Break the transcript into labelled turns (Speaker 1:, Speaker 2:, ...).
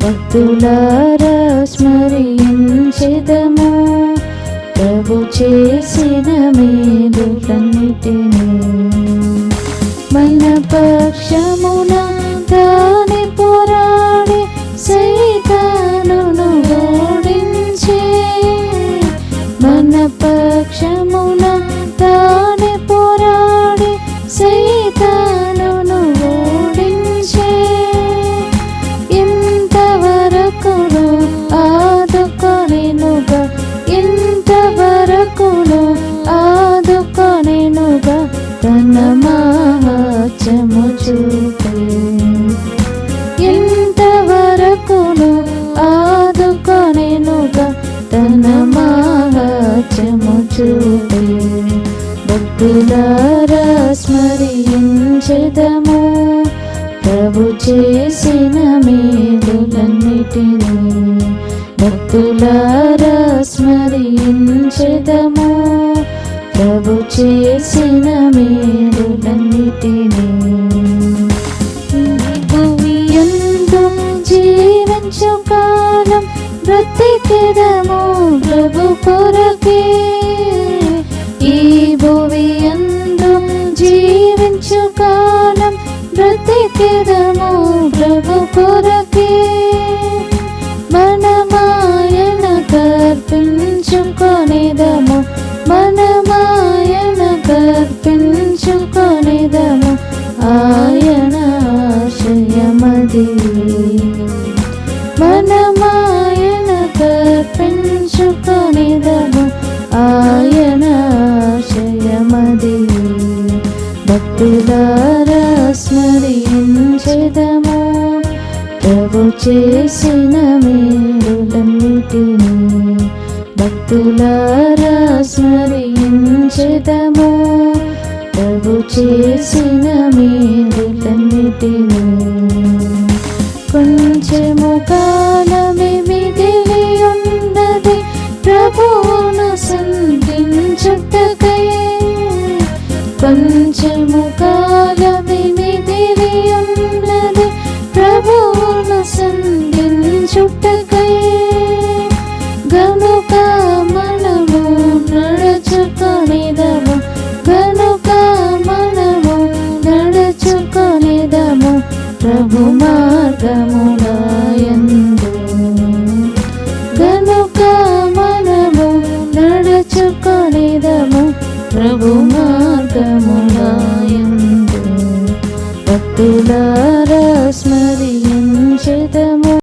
Speaker 1: భక్తులారా స్మరించెదము ప్రభు చేసిన మేలులన్నిటినీ. మన పక్షమున తానే పోరాడి సైతానును ఓడించే. మన పక్షమున తానే పోరాడి సైతానును ఓడించే. ఇంతవరకును ఆదుకొనెనుగా, ఇంతవరకును ఆదుకొనెనుగా తన మహత్యము చూపే. ఇంతవరకును ఆదుకొనెనుగా తన మహత్యము చూపే. భక్తులారా స్మరించెదము ప్రభు చేసిన మేలులన్నిటినీ. భక్తులారా స్మరించెదము ప్రభు చేసిన మేలులన్నిటినీ. భూమియందు జీవించు కాలం బ్రతికెదము ప్రభు కొరకే. ఈ భూమియందు జీవించు కాలం బ్రతికెదము ప్రభు కొరకే. మనమాయన కర్పించుకొనెదము, మనమాయన కర్పించుకొనెదము ఆయన ఆశయమది. మనమాయన కర్పించుకొనెదము ఆయన ఆశయమది. భక్తులారా స్మరించెదము ప్రభు చేసిన మేలులన్నిటినీ. భక్తులారా స్మరించెదము ప్రభు చేసిన మేలులన్నిటినీ. కొంచెము కాలమే మిగిలి ఉన్నది ప్రభువును సంధించుటకై. కొంచెము కాలమే మిగిలి ఉన్నది ప్రభువును సంధించుటకై.